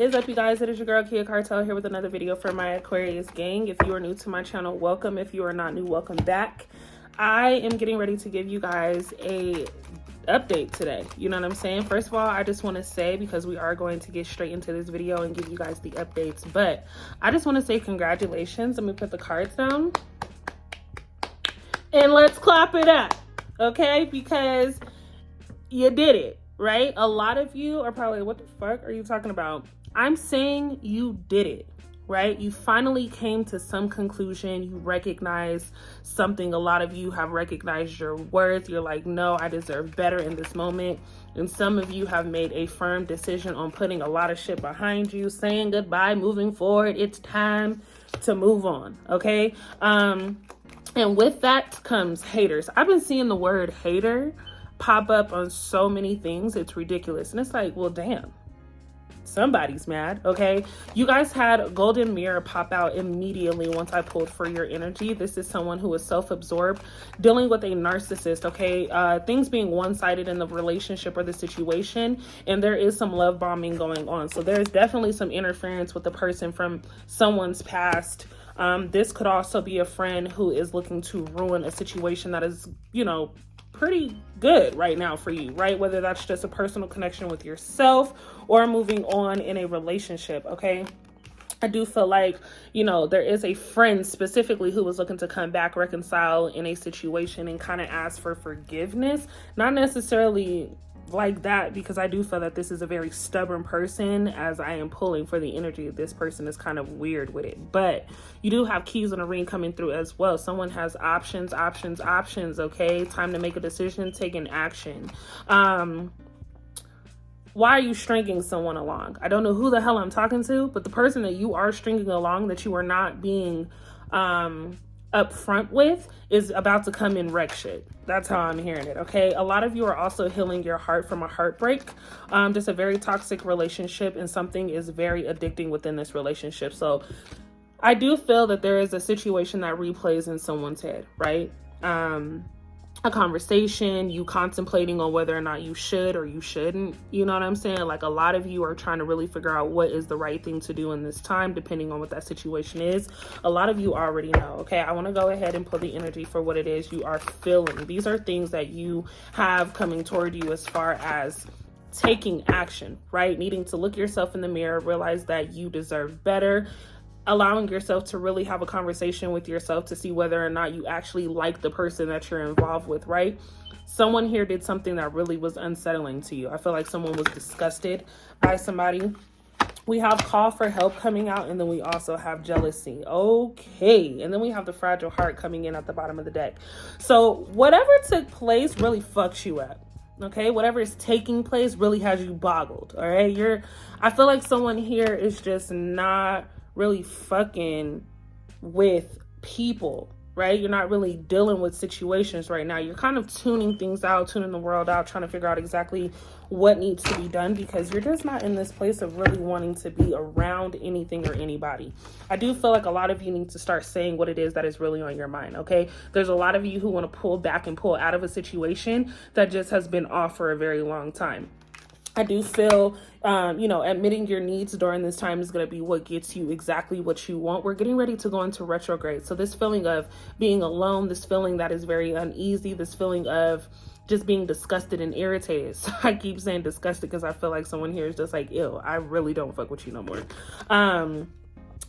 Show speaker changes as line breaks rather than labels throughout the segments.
is up, you guys? It is your girl Kia Cartel here with another video for my Aquarius gang. If you are new to my channel, welcome. If you are not new, welcome back. I am getting ready to give you guys a update today. You know what I'm saying? First of all, I just want to say, because we are going to get straight into this video and give you guys the updates, but I just want to say congratulations. Let me put the cards down and let's clap it up, okay? Because you did it. Right? A lot of you are probably, what the fuck are you talking about? I'm saying you did it, right? You finally came to some conclusion. You recognize something. A lot of you have recognized your worth. You're like, no, I deserve better in this moment. And some of you have made a firm decision on putting a lot of shit behind you, saying goodbye, moving forward. It's time to move on, okay? And with that comes haters. I've been seeing the word hater pop up on so many things. It's ridiculous. And it's like, well, damn, somebody's mad. Okay, you guys had golden mirror pop out immediately once I pulled for your energy. This is someone who is self-absorbed, dealing with a narcissist. Okay, things being one-sided in the relationship or the situation, and there is some love bombing going on. So there's definitely some interference with the person from someone's past. This could also be a friend who is looking to ruin a situation that is, you know, pretty good right now for you, right? Whether that's just a personal connection with yourself or moving on in a relationship, okay? I do feel like, you know, there is a friend specifically who was looking to come back, reconcile in a situation and kind of ask for forgiveness. Not necessarily like that, because I do feel that this is a very stubborn person, as I am pulling for the energy. This person is kind of weird with it, but you do have keys on the ring coming through as well. Someone has options, okay? Time to make a decision, take an action. Why are you stringing someone along? I don't know who the hell I'm talking to, but the person that you are stringing along, that you are not being up front with, is about to come in wreck shit. That's how I'm hearing it, okay? A lot of you are also healing your heart from a heartbreak, just a very toxic relationship, and something is very addicting within this relationship. So I do feel that there is a situation that replays in someone's head, right? A conversation, you contemplating on whether or not you should or you shouldn't, you know what I'm saying? Like, a lot of you are trying to really figure out what is the right thing to do in this time, depending on what that situation is. A lot of you already know, okay? I want to go ahead and pull the energy for what it is you are feeling. These are things that you have coming toward you as far as taking action, right? Needing to look yourself in the mirror, realize that you deserve better, allowing yourself to really have a conversation with yourself to see whether or not you actually like the person that you're involved with, right? Someone here did something that really was unsettling to you. I feel like someone was disgusted by somebody. We have call for help coming out, and then we also have jealousy. Okay, and then we have the fragile heart coming in at the bottom of the deck. So whatever took place really fucks you up. Okay, whatever is taking place really has you boggled. All right, I feel like someone here is just not really fucking with people, right? You're not really dealing with situations right now. You're kind of tuning things out, tuning the world out, trying to figure out exactly what needs to be done, because you're just not in this place of really wanting to be around anything or anybody. I do feel like a lot of you need to start saying what it is that is really on your mind, okay? There's a lot of you who want to pull back and pull out of a situation that just has been off for a very long time. I do feel, you know, admitting your needs during this time is going to be what gets you exactly what you want. We're getting ready to go into retrograde. So this feeling of being alone, this feeling that is very uneasy, this feeling of just being disgusted and irritated. So I keep saying disgusted because I feel like someone here is just like, ew, I really don't fuck with you no more.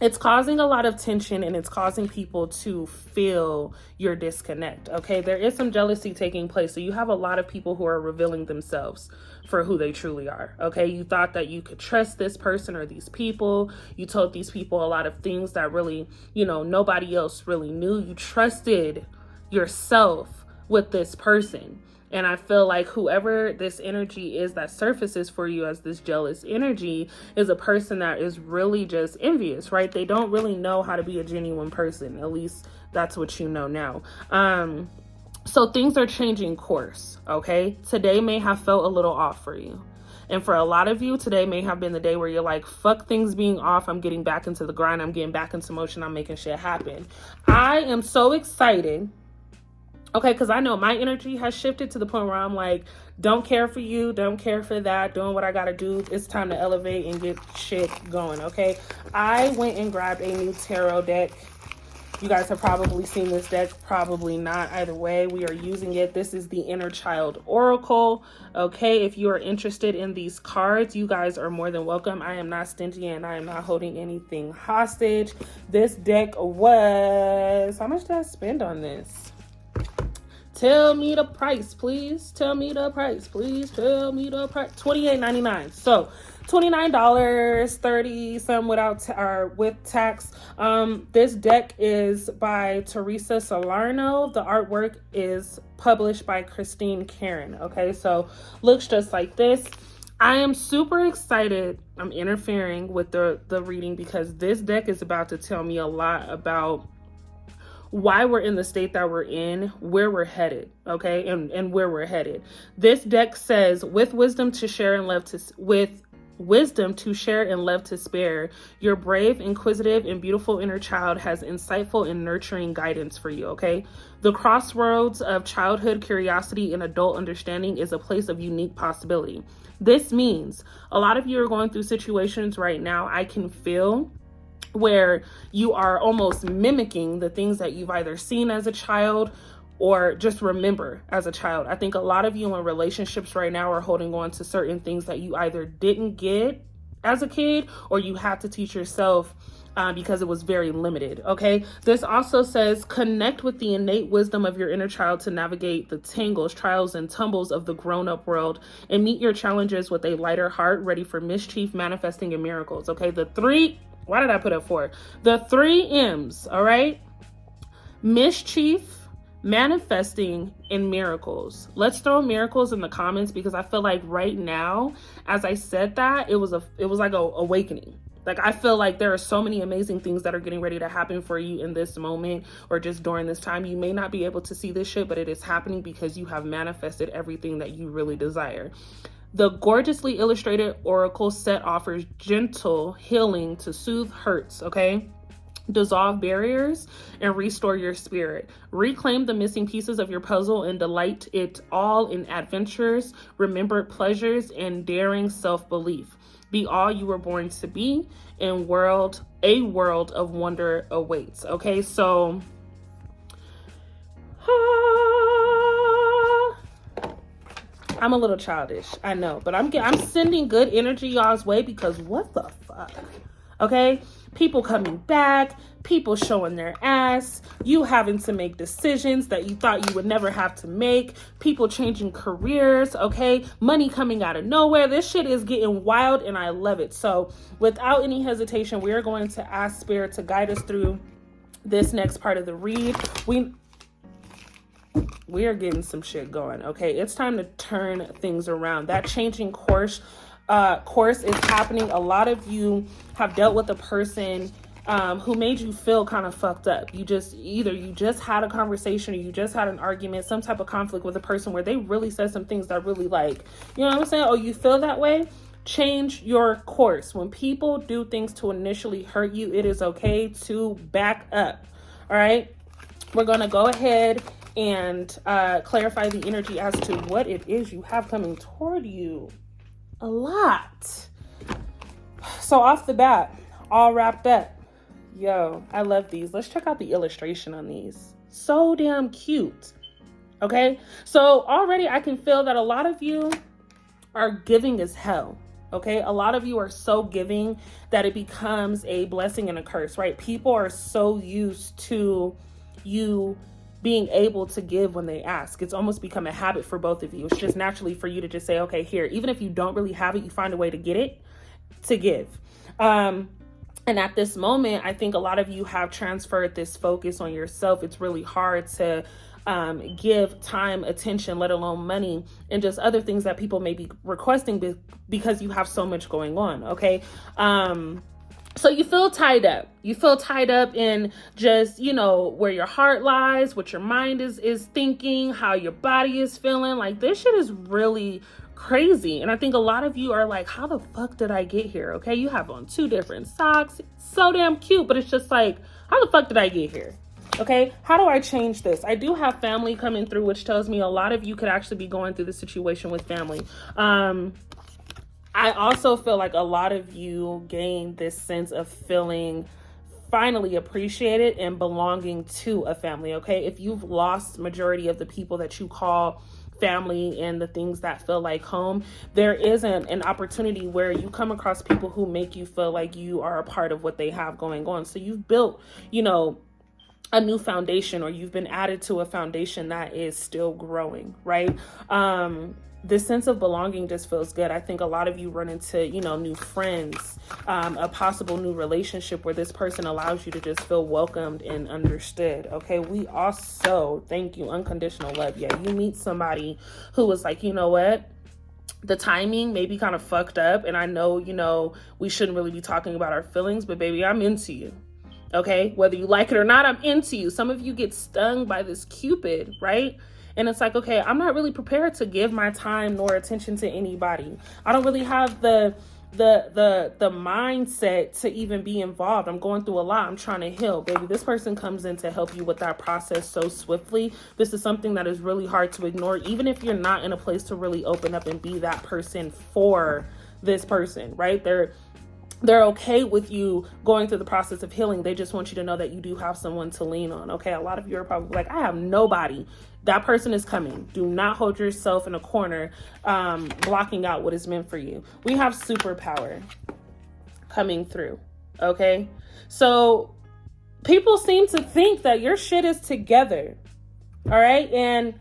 It's causing a lot of tension, and it's causing people to feel your disconnect, okay? There is some jealousy taking place. So you have a lot of people who are revealing themselves for who they truly are, okay? You thought that you could trust this person or these people. You told these people a lot of things that really, you know, nobody else really knew. You trusted yourself with this person. And I feel like whoever this energy is that surfaces for you as this jealous energy is a person that is really just envious, right? They don't really know how to be a genuine person. At least that's what you know now. So things are changing course, okay? Today may have felt a little off for you. And for a lot of you, today may have been the day where you're like, fuck things being off. I'm getting back into the grind. I'm getting back into motion. I'm making shit happen. I am so excited. Okay, because I know my energy has shifted to the point where I'm like, Don't care for you, don't care for that, doing what I gotta do. It's time to elevate and get shit going, okay? I went and grabbed a new tarot deck. You guys have probably seen this deck, probably not. Either way, we are using it. This is the Inner Child Oracle. Okay, if you are interested in these cards, you guys are more than welcome. I am not stingy and I am not holding anything hostage. This deck was, how much did I spend on this? Tell me the price, please. Tell me the price, please. Tell me the price. $28.99. So $29, 30 some without or with tax. This deck is by Teresa Salerno. The artwork is published by Christine Karen. Okay, so looks just like this. I am super excited. I'm interfering with the reading because this deck is about to tell me a lot about why we're in the state that we're in, where we're headed, okay, and where we're headed. This deck says, with wisdom to share and love to spare, your brave, inquisitive, and beautiful inner child has insightful and nurturing guidance for you, okay? The crossroads of childhood curiosity and adult understanding is a place of unique possibility. This means a lot of you are going through situations right now, I can feel, where you are almost mimicking the things that you've either seen as a child or just remember as a child. I think a lot of you in relationships right now are holding on to certain things that you either didn't get as a kid or you have to teach yourself because it was very limited, okay? This also says, connect with the innate wisdom of your inner child to navigate the tangles, trials, and tumbles of the grown-up world and meet your challenges with a lighter heart, ready for mischief, manifesting, and miracles, okay? Why did I put up 4? The 3 M's, all right? Mischief, manifesting, and miracles. Let's throw miracles in the comments because I feel like right now, as I said that, it was like a awakening. Like, I feel like there are so many amazing things that are getting ready to happen for you in this moment or just during this time. You may not be able to see this shit, but it is happening because you have manifested everything that you really desire. The gorgeously illustrated oracle set offers gentle healing to soothe hurts, okay? Dissolve barriers and restore your spirit. Reclaim the missing pieces of your puzzle and delight it all in adventures, remembered pleasures, and daring self-belief. Be all you were born to be, and a world of wonder awaits, okay? So, I'm a little childish, I know, but I'm sending good energy y'all's way because what the fuck, okay? People coming back, people showing their ass, you having to make decisions that you thought you would never have to make, people changing careers, okay? Money coming out of nowhere. This shit is getting wild and I love it. So without any hesitation, we are going to ask Spirit to guide us through this next part of the read. We are getting some shit going, okay? It's time to turn things around. That changing course is happening. A lot of you have dealt with a person who made you feel kind of fucked up. You just had a conversation or you just had an argument, some type of conflict with a person where they really said some things that really, like, you know what I'm saying? Oh, you feel that way? Change your course. When people do things to initially hurt you, it is okay to back up, all right? We're going to go ahead and clarify the energy as to what it is you have coming toward you. A lot. So off the bat, all wrapped up. Yo, I love these. Let's check out the illustration on these. So damn cute. Okay, so already I can feel that a lot of you are giving as hell. Okay, a lot of you are so giving that it becomes a blessing and a curse, right? People are so used to you being able to give when they ask. It's almost become a habit for both of you. It's just naturally for you to just say, okay, here, even if you don't really have it, you find a way to get it, to give. And at this moment, I think a lot of you have transferred this focus on yourself. It's really hard to give time, attention, let alone money, and just other things that people may be requesting because you have so much going on, okay? So you feel tied up. You feel tied up in just, you know, where your heart lies, what your mind is thinking, how your body is feeling. Like, this shit is really crazy. And I think a lot of you are like, how the fuck did I get here? Okay, you have on 2 different socks. So damn cute, but it's just like, how the fuck did I get here? Okay, how do I change this? I do have family coming through, which tells me a lot of you could actually be going through the situation with family. I also feel like a lot of you gain this sense of feeling finally appreciated and belonging to a family. Okay, if you've lost majority of the people that you call family and the things that feel like home, there is an opportunity where you come across people who make you feel like you are a part of what they have going on. So you've built, a new foundation, or you've been added to a foundation that is still growing, right? This sense of belonging just feels good. I think a lot of you run into, new friends, a possible new relationship where this person allows you to just feel welcomed and understood. Okay, we also, thank you, unconditional love. Yeah, you meet somebody who was like, you know what? The timing may be kind of fucked up, and I know, we shouldn't really be talking about our feelings, but baby, I'm into you. Okay, whether you like it or not, I'm into you. Some of you get stung by this Cupid, right? And it's like, okay, I'm not really prepared to give my time nor attention to anybody. I don't really have the mindset to even be involved. I'm going through a lot. I'm trying to heal. Baby, this person comes in to help you with that process so swiftly. This is something that is really hard to ignore, even if you're not in a place to really open up and be that person for this person, right? They're okay with you going through the process of healing. They just want you to know that you do have someone to lean on. Okay, a lot of you are probably like, I have nobody. That person is coming. Do not hold yourself in a corner, blocking out what is meant for you. We have superpower coming through. Okay, so people seem to think that your shit is together. All right, and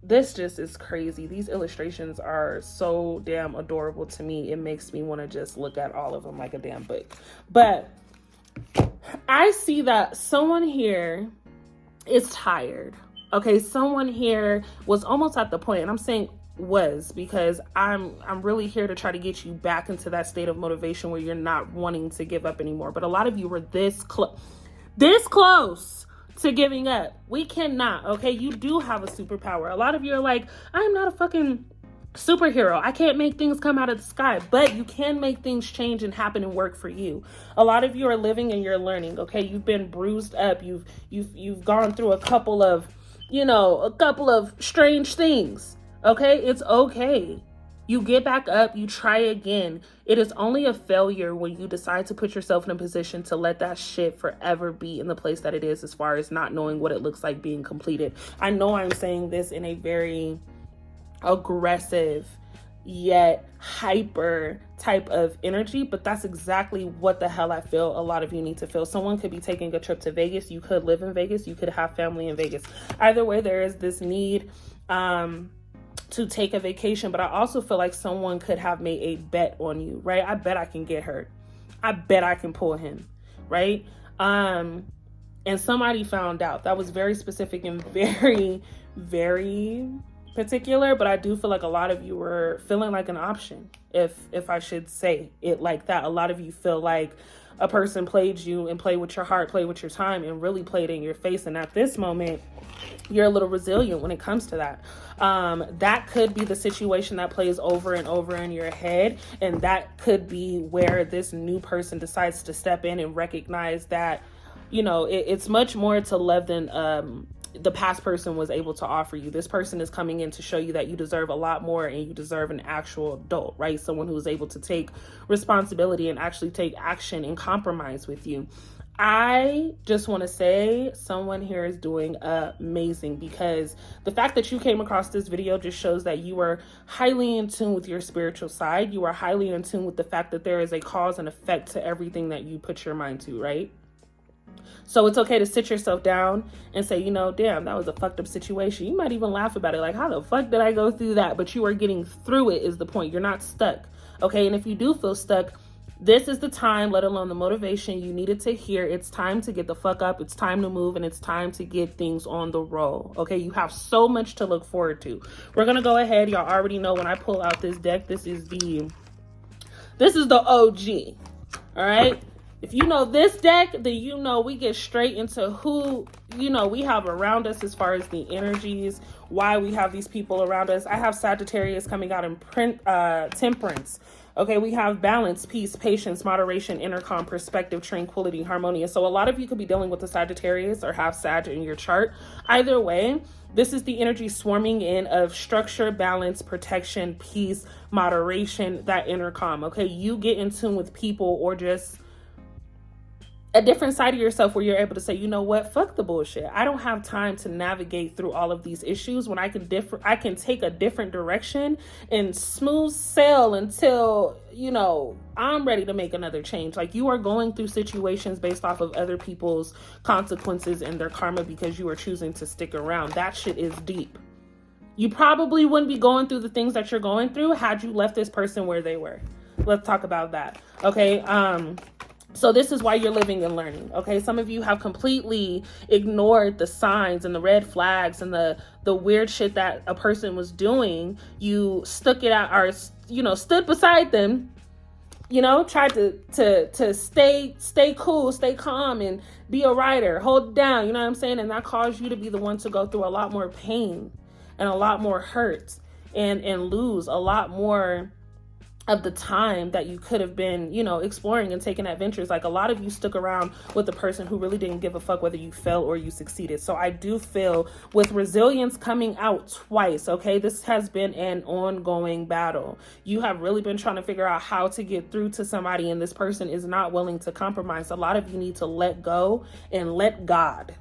this just is crazy. These illustrations are so damn adorable to me. It makes me want to just look at all of them like a damn book. But I see that someone here is tired. Okay, someone here was almost at the point, and I'm saying was because I'm really here to try to get you back into that state of motivation where you're not wanting to give up anymore. But a lot of you were this close to giving up. We cannot. Okay, you do have a superpower. A lot of you are like, I'm not a fucking superhero. I can't make things come out of the sky, but you can make things change and happen and work for you. A lot of you are living and you're learning. Okay, you've been bruised up. You've gone through a couple of strange things. Okay, it's okay. You get back up, you try again. It is only a failure when you decide to put yourself in a position to let that shit forever be in the place that it is, as far as not knowing what it looks like being completed. I know I'm saying this in a very aggressive yet hyper type of energy, but that's exactly what the hell I feel a lot of you need to feel. Someone could be taking a trip to Vegas. You could live in Vegas. You could have family in Vegas. Either way, there is this need to take a vacation, but I also feel like someone could have made a bet on you, right? I bet I can get her. I bet I can pull him, right? And somebody found out. That was very specific and very, very particular, but I do feel like a lot of you were feeling like an option, if I should say it like that. A lot of you feel like a person played you and played with your heart, played with your time, and really played in your face. And at this moment, you're a little resilient when it comes to that. That could be the situation that plays over and over in your head. And that could be where this new person decides to step in and recognize that, it's much more to love than the past person was able to offer you. This person is coming in to show you that you deserve a lot more, and you deserve an actual adult, right? Someone who is able to take responsibility and actually take action and compromise with you. I just want to say someone here is doing amazing, because the fact that you came across this video just shows that you are highly in tune with your spiritual side. You are highly in tune with the fact that there is a cause and effect to everything that you put your mind to, right? So it's okay to sit yourself down and say, damn, that was a fucked up situation. You might even laugh about it. Like, how the fuck did I go through that? But you are getting through it is the point. You're not stuck. Okay. And if you do feel stuck, this is the time, let alone the motivation you needed to hear. It's time to get the fuck up. It's time to move, and it's time to get things on the roll. Okay. You have so much to look forward to. We're going to go ahead. Y'all already know when I pull out this deck, this is the OG. All right. If you know this deck, then we get straight into who, we have around us as far as the energies, why we have these people around us. I have Sagittarius coming out in Temperance. Okay, we have balance, peace, patience, moderation, inner calm, perspective, tranquility, harmonious. So a lot of you could be dealing with the Sagittarius or have Sag in your chart. Either way, this is the energy swarming in of structure, balance, protection, peace, moderation, that inner calm. Okay, you get in tune with people or just a different side of yourself where you're able to say, you know what, fuck the bullshit. I don't have time to navigate through all of these issues when I can take a different direction and smooth sail until, you know, I'm ready to make another change. Like, you are going through situations based off of other people's consequences and their karma because you are choosing to stick around. That shit is deep. You probably wouldn't be going through the things that you're going through had you left this person where they were. Let's talk about that. Okay. So this is why you're living and learning. Okay. Some of you have completely ignored the signs and the red flags and the weird shit that a person was doing. You stuck it out, or, you know, stood beside them, you know, tried to stay cool, stay calm and be a writer, hold it down. You know what I'm saying? And that caused you to be the one to go through a lot more pain and a lot more hurt and lose a lot more of the time that you could have been, you know, exploring and taking adventures. Like, a lot of you stuck around with the person who really didn't give a fuck whether you fell or you succeeded. So I do feel with resilience coming out twice, okay, this has been an ongoing battle. You have really been trying to figure out how to get through to somebody, and this person is not willing to compromise. A lot of you need to let go and let God,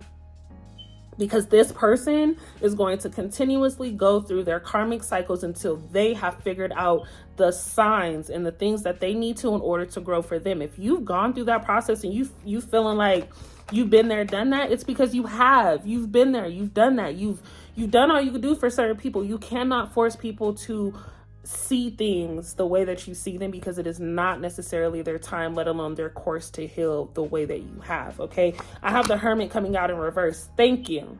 because this person is going to continuously go through their karmic cycles until they have figured out the signs and the things that they need to in order to grow for them. If you've gone through that process and you feeling like you've been there, done that, it's because you have. You've been there, you've done that. You've done all you can do for certain people. You cannot force people to see things the way that you see them, because it is not necessarily their time, let alone their course to heal the way that you have. Okay, I have the Hermit coming out in reverse. Thank you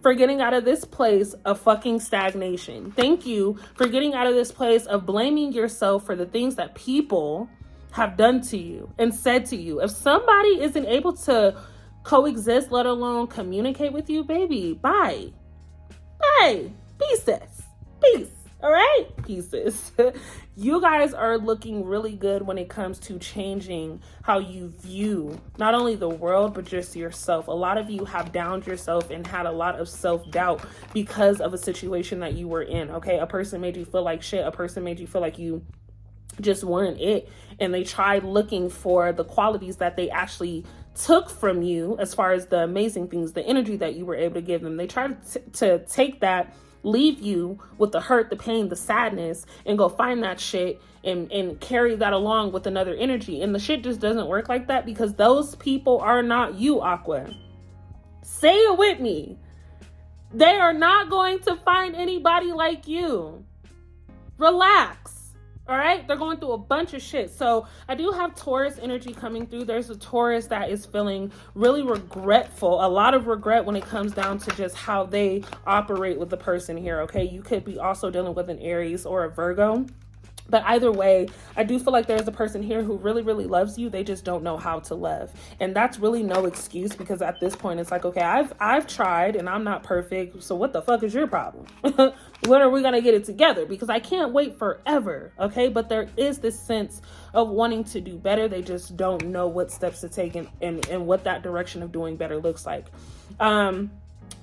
for getting out of this place of fucking stagnation. Thank you for getting out of this place of blaming yourself for the things that people have done to you and said to you. If somebody isn't able to coexist, let alone communicate with you, baby, bye. Pieces. Peace. All right, pieces. You guys are looking really good when it comes to changing how you view not only the world, but just yourself. A lot of you have downed yourself and had a lot of self-doubt because of a situation that you were in. Okay, a person made you feel like shit. A person made you feel like you just weren't it. And they tried looking for the qualities that they actually took from you, as far as the amazing things, the energy that you were able to give them. They tried to take that, leave you with the hurt, the pain, the sadness, and go find that shit and carry that along with another energy. And the shit just doesn't work like that, because those people are not you, Aqua. Say it with me. They are not going to find anybody like you. Relax. All right, they're going through a bunch of shit. So I do have Taurus energy coming through. There's a Taurus that is feeling really regretful, a lot of regret when it comes down to just how they operate with the person here. Okay, you could be also dealing with an Aries or a Virgo. But either way, I do feel like there's a person here who really, really loves you. They just don't know how to love. And that's really no excuse, because at this point, it's like, okay, I've tried and I'm not perfect. So what the fuck is your problem? When are we going to get it together? Because I can't wait forever. Okay. But there is this sense of wanting to do better. They just don't know what steps to take and what that direction of doing better looks like.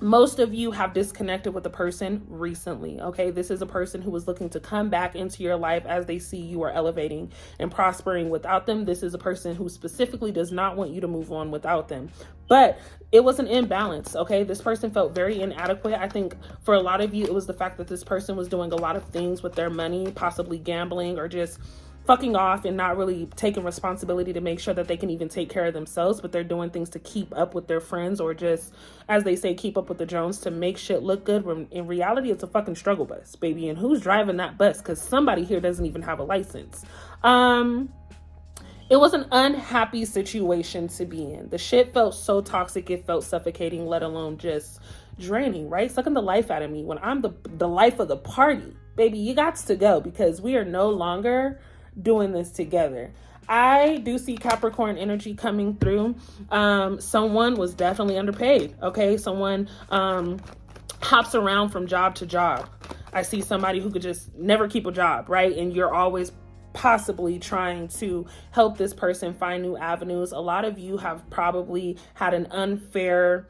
Most of you have disconnected with a person recently, okay? This is a person who was looking to come back into your life as they see you are elevating and prospering without them. This is a person who specifically does not want you to move on without them. But it was an imbalance, okay? This person felt very inadequate. I think for a lot of you, it was the fact that this person was doing a lot of things with their money, possibly gambling or just fucking off and not really taking responsibility to make sure that they can even take care of themselves, but they're doing things to keep up with their friends, or just, as they say, keep up with the Jones to make shit look good, when in reality it's a fucking struggle bus, baby. And who's driving that bus? Because somebody here doesn't even have a license. It was an unhappy situation to be in. The shit felt so toxic, it felt suffocating, let alone just draining, right? Sucking the life out of me when I'm the life of the party. Baby, you got to go, because we are no longer doing this together. I do see Capricorn energy coming through. Someone was definitely underpaid. Okay. Someone hops around from job to job. I see somebody who could just never keep a job, right? And you're always possibly trying to help this person find new avenues. A lot of you have probably had an unfair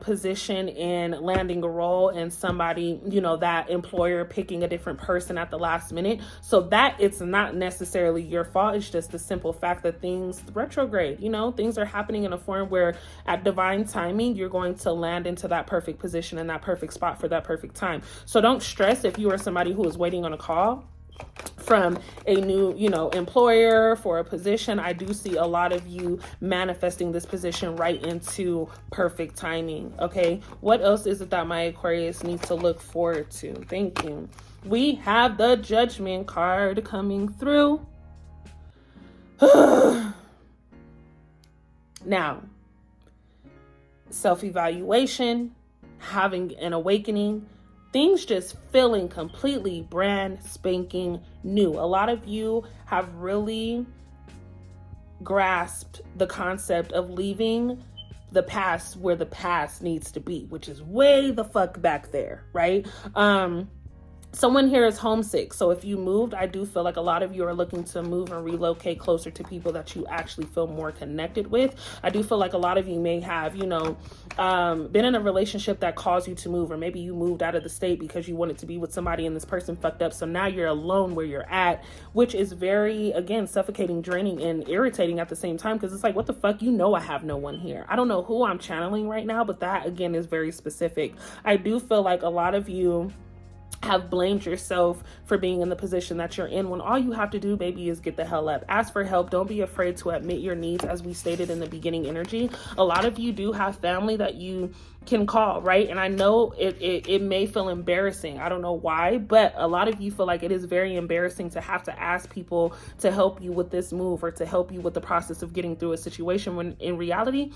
position in landing a role, and somebody, that employer picking a different person at the last minute. So that it's not necessarily your fault. It's just the simple fact that things retrograde, things are happening in a form where at divine timing, you're going to land into that perfect position and that perfect spot for that perfect time. So don't stress if you are somebody who is waiting on a call from a new, employer for a position. I do see a lot of you manifesting this position right into perfect timing. Okay. What else is it that my Aquarius needs to look forward to? Thank you. We have the Judgment card coming through. Now, self-evaluation, having an awakening, things just feeling completely brand spanking new. A lot of you have really grasped the concept of leaving the past where the past needs to be, which is way the fuck back there, right? Someone here is homesick. So if you moved, I do feel like a lot of you are looking to move and relocate closer to people that you actually feel more connected with. I do feel like a lot of you may have, been in a relationship that caused you to move, or maybe you moved out of the state because you wanted to be with somebody and this person fucked up. So now you're alone where you're at, which is very, again, suffocating, draining, and irritating at the same time. Because it's like, what the fuck? I have no one here. I don't know who I'm channeling right now, but that again is very specific. I do feel like a lot of you have blamed yourself for being in the position that you're in, when all you have to do, baby, is get the hell up. Ask for help. Don't be afraid to admit your needs, as we stated in the beginning energy. A lot of you do have family that you can call, right? And I know it may feel embarrassing. I don't know why, but a lot of you feel like it is very embarrassing to have to ask people to help you with this move or to help you with the process of getting through a situation, when in reality,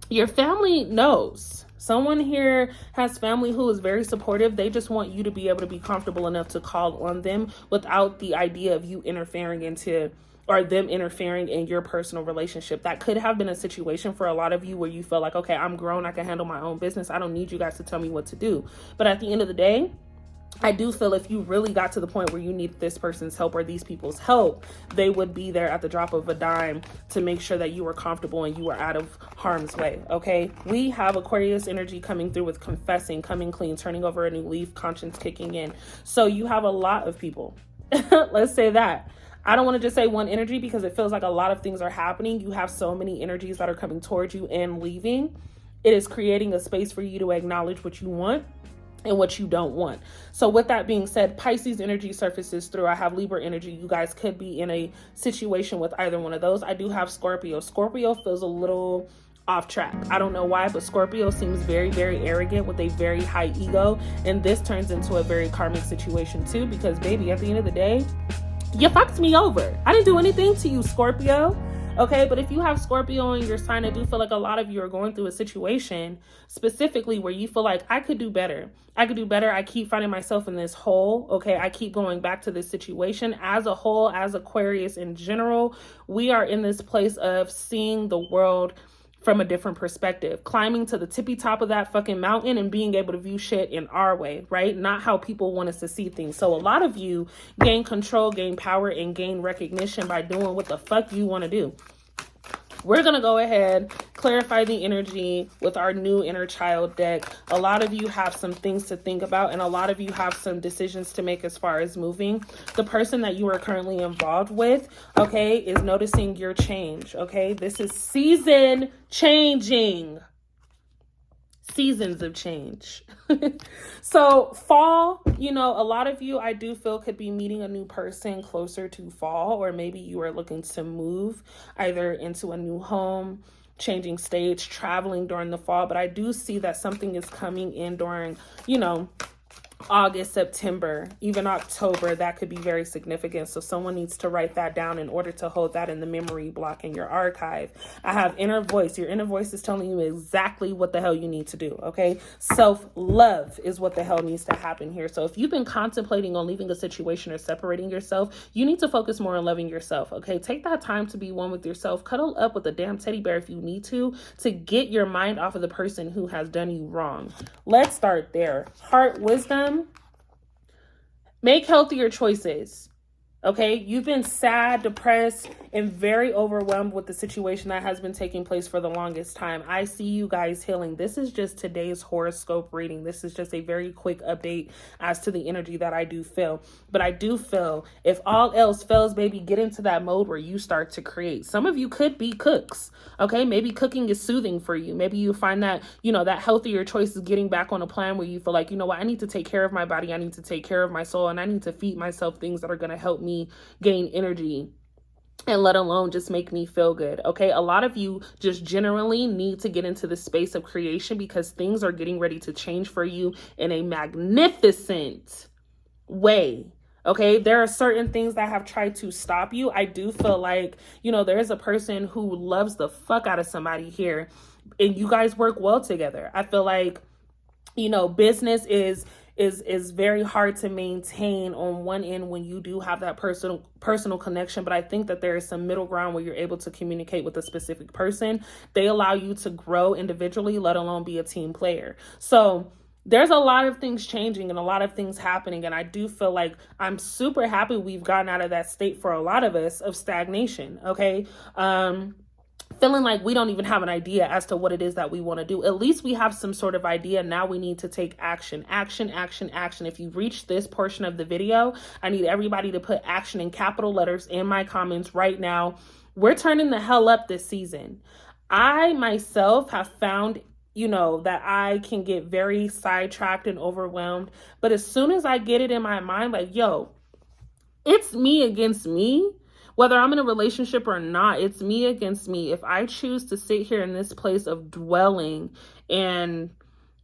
your family knows. Someone here has family who is very supportive. They just want you to be able to be comfortable enough to call on them without the idea of you interfering into, or them interfering in your personal relationship. That could have been a situation for a lot of you where you feel like, okay, I'm grown, I can handle my own business. I don't need you guys to tell me what to do. But at the end of the day, I do feel if you really got to the point where you need this person's help or these people's help, they would be there at the drop of a dime to make sure that you were comfortable and you were out of harm's way. Okay. We have Aquarius energy coming through with confessing, coming clean, turning over a new leaf, conscience kicking in. So you have a lot of people. Let's say that. I don't want to just say one energy because it feels like a lot of things are happening. You have so many energies that are coming towards you and leaving. It is creating a space for you to acknowledge what you want and what you don't want. So with that being said, Pisces energy surfaces through. I have Libra energy. You guys could be in a situation with either one of those. I do have Scorpio. Scorpio feels a little off track. I don't know why, but Scorpio seems very, very arrogant with a very high ego. And this turns into a very karmic situation too, because baby, at the end of the day, you fucked me over. I didn't do anything to you, Scorpio. Okay, but if you have Scorpio in your sign, I do feel like a lot of you are going through a situation specifically where you feel like I could do better. I could do better. I keep finding myself in this hole. Okay, I keep going back to this situation. As a whole, as Aquarius in general, we are in this place of seeing the world from a different perspective, climbing to the tippy top of that fucking mountain and being able to view shit in our way, right? Not how people want us to see things. So a lot of you gain control, gain power, and gain recognition by doing what the fuck you want to do. We're going to go ahead, clarify the energy with our new inner child deck. A lot of you have some things to think about, and a lot of you have some decisions to make as far as moving. The person that you are currently involved with, okay, is noticing your change, okay? This is season changing. Seasons of change. So fall, a lot of you, I do feel, could be meeting a new person closer to fall, or maybe you are looking to move either into a new home, changing stage, traveling during the fall. But I do see that something is coming in during, August, September, even October. That could be very significant. So someone needs to write that down in order to hold that in the memory block in your archive. I have inner voice. Your inner voice is telling you exactly what the hell you need to do. Okay. Self-love is what the hell needs to happen here. So if you've been contemplating on leaving a situation or separating yourself, you need to focus more on loving yourself. Okay. Take that time to be one with yourself. Cuddle up with a damn teddy bear if you need to get your mind off of the person who has done you wrong. Let's start there. Heart wisdom. make healthier choices. Okay, you've been sad, depressed, and very overwhelmed with the situation that has been taking place for the longest time. I see you guys healing. This is just today's horoscope reading. This is just a very quick update as to the energy that I do feel. But I do feel if all else fails, baby, get into that mode where you start to create. Some of you could be cooks. Okay, maybe cooking is soothing for you. Maybe you find that, that healthier choice is getting back on a plan where you feel like, I need to take care of my body. I need to take care of my soul, and I need to feed myself things that are going to help me gain energy, and let alone just make me feel good. Okay, a lot of you just generally need to get into the space of creation because things are getting ready to change for you in a magnificent way. Okay, there are certain things that have tried to stop you. I do feel like, there is a person who loves the fuck out of somebody here, and you guys work well together. I feel like, business is very hard to maintain on one end when you do have that personal connection. But I think that there is some middle ground where you're able to communicate with a specific person. They allow you to grow individually, let alone be a team player. So there's a lot of things changing and a lot of things happening. And I do feel like I'm super happy we've gotten out of that state for a lot of us of stagnation. Okay. Feeling like we don't even have an idea as to what it is that we want to do. At least we have some sort of idea. Now we need to take action. If you reach this portion of the video, I need everybody to put action in capital letters in my comments right now. We're turning the hell up this season. I myself have found that I can get very sidetracked and overwhelmed. But as soon as I get it in my mind, like, it's me against me. Whether I'm in a relationship or not, it's me against me. If I choose to sit here in this place of dwelling and,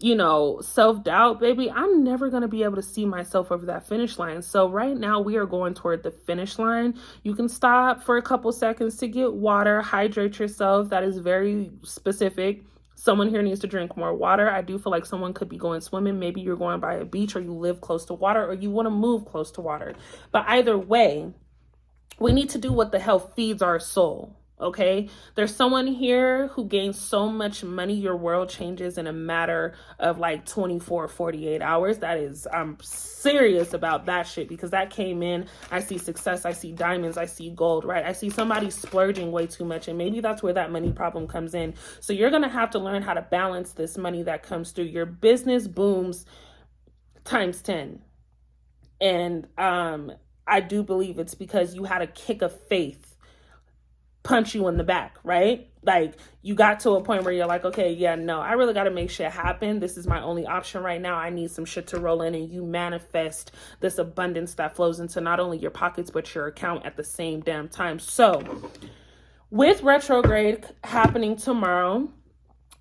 self-doubt, baby, I'm never going to be able to see myself over that finish line. So right now we are going toward the finish line. You can stop for a couple seconds to get water, hydrate yourself. That is very specific. Someone here needs to drink more water. I do feel like someone could be going swimming. Maybe you're going by a beach, or you live close to water, or you want to move close to water. But either way, we need to do what the hell feeds our soul. Okay, there's someone here who gains so much money, your world changes in a matter of like 24, 48 hours. I'm serious about that shit, because that came in. I see success, I see diamonds, I see gold, right? I see somebody splurging way too much, and maybe that's where that money problem comes in. So you're gonna have to learn how to balance this money that comes through. Your business booms times 10. And I do believe it's because you had a kick of faith punch you in the back, right? Like, you got to a point where you're like, okay, yeah, no, I really got to make shit happen. This is my only option right now. I need some shit to roll in, and you manifest this abundance that flows into not only your pockets, but your account at the same damn time. So with retrograde happening tomorrow,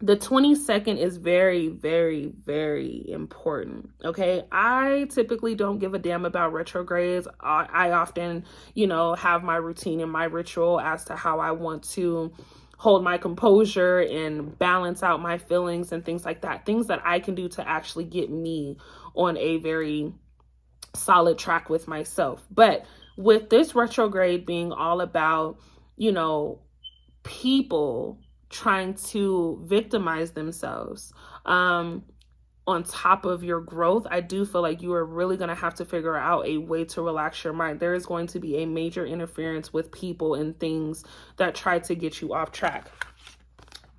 the 22nd is very, very, very important. Okay. I typically don't give a damn about retrogrades. I often, have my routine and my ritual as to how I want to hold my composure and balance out my feelings and things like that. Things that I can do to actually get me on a very solid track with myself. But with this retrograde being all about, people trying to victimize themselves on top of your growth, I do feel like you are really going to have to figure out a way to relax your mind. There is going to be a major interference with people and things that try to get you off track.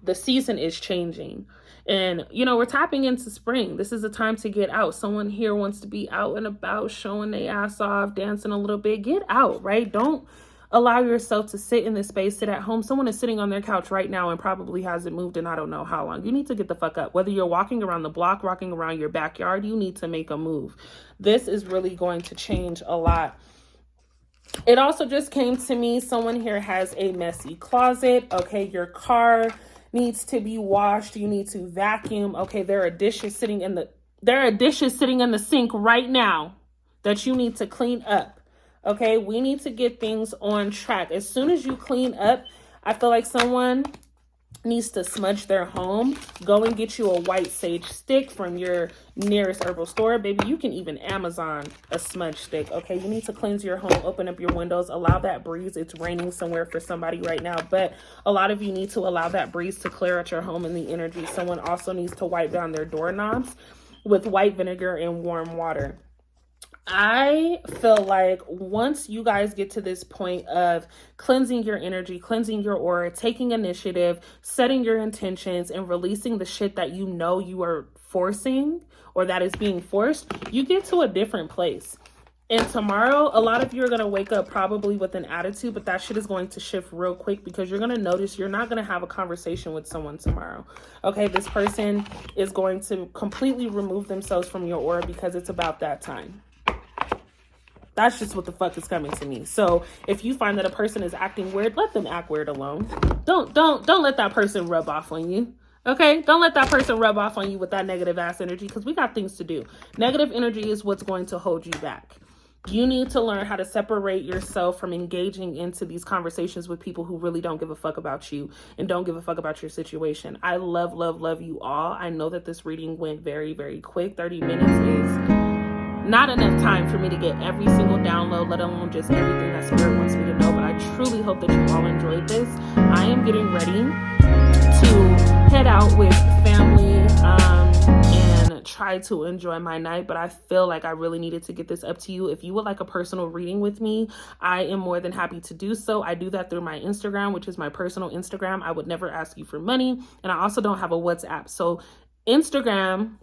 The season is changing, and we're tapping into spring. This is a time to get out. Someone here wants to be out and about, showing their ass off, dancing a little bit. Get out, right? Don't allow yourself to sit in this space, sit at home. Someone is sitting on their couch right now and probably hasn't moved in I don't know how long. You need to get the fuck up. Whether you're walking around the block, walking around your backyard, you need to make a move. This is really going to change a lot. It also just came to me, someone here has a messy closet. Okay, your car needs to be washed. You need to vacuum. Okay, there are dishes sitting in the sink right now that you need to clean up. Okay, we need to get things on track. As soon as you clean up, I feel like someone needs to smudge their home. Go and get you a white sage stick from your nearest herbal store. Baby, you can even Amazon a smudge stick. Okay, you need to cleanse your home, open up your windows, allow that breeze. It's raining somewhere for somebody right now, but a lot of you need to allow that breeze to clear out your home and the energy. Someone also needs to wipe down their doorknobs. with white vinegar and warm water. I feel like once you guys get to this point of cleansing your energy, cleansing your aura, taking initiative, setting your intentions, and releasing the shit that you know you are forcing or that is being forced, you get to a different place. And tomorrow, a lot of you are going to wake up probably with an attitude, but that shit is going to shift real quick because you're going to notice you're not going to have a conversation with someone tomorrow. Okay, this person is going to completely remove themselves from your aura because it's about that time. That's just what the fuck is coming to me. So if you find that a person is acting weird, let them act weird alone. Don't let that person rub off on you. Okay? Don't let that person rub off on you with that negative ass energy because we got things to do. Negative energy is what's going to hold you back. You need to learn how to separate yourself from engaging into these conversations with people who really don't give a fuck about you and don't give a fuck about your situation. I love, love, love you all. I know that this reading went very, very quick. 30 minutes is not enough time for me to get every single download, let alone just everything that Spirit wants me to know. But I truly hope that you all enjoyed this. I am getting ready to head out with family and try to enjoy my night. But I feel like I really needed to get this up to you. If you would like a personal reading with me, I am more than happy to do so. I do that through my Instagram, which is my personal Instagram. I would never ask you for money. And I also don't have a WhatsApp. So Instagram,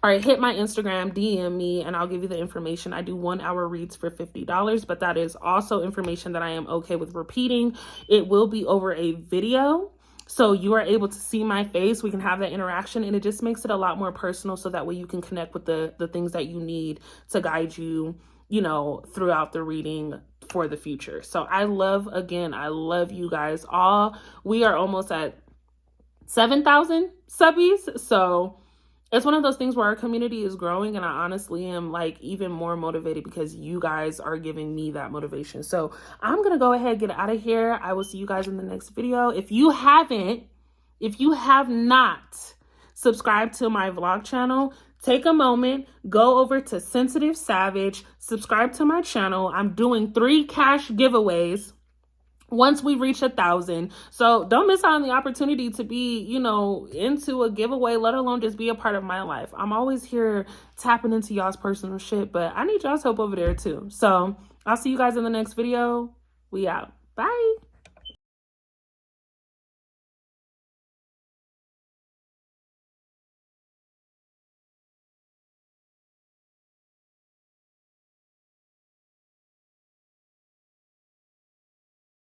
or hit my Instagram, DM me, and I'll give you the information. I do 1 hour reads for $50, but that is also information that I am okay with repeating. It will be over a video, so you are able to see my face. We can have that interaction, and it just makes it a lot more personal, so that way you can connect with the things that you need to guide you, you know, throughout the reading for the future. So I love you guys all. We are almost at 7,000 subbies, so it's one of those things where our community is growing, and I honestly am like even more motivated because you guys are giving me that motivation. So I'm going to go ahead and get out of here. I will see you guys in the next video. If you have not subscribed to my vlog channel, take a moment, go over to Sensitive Savage, subscribe to my channel. I'm doing 3 cash giveaways once we reach 1,000. So don't miss out on the opportunity to be, you know, into a giveaway, let alone just be a part of my life. I'm always here tapping into y'all's personal shit, but I need y'all's help over there too. So I'll see you guys in the next video. We out. Bye.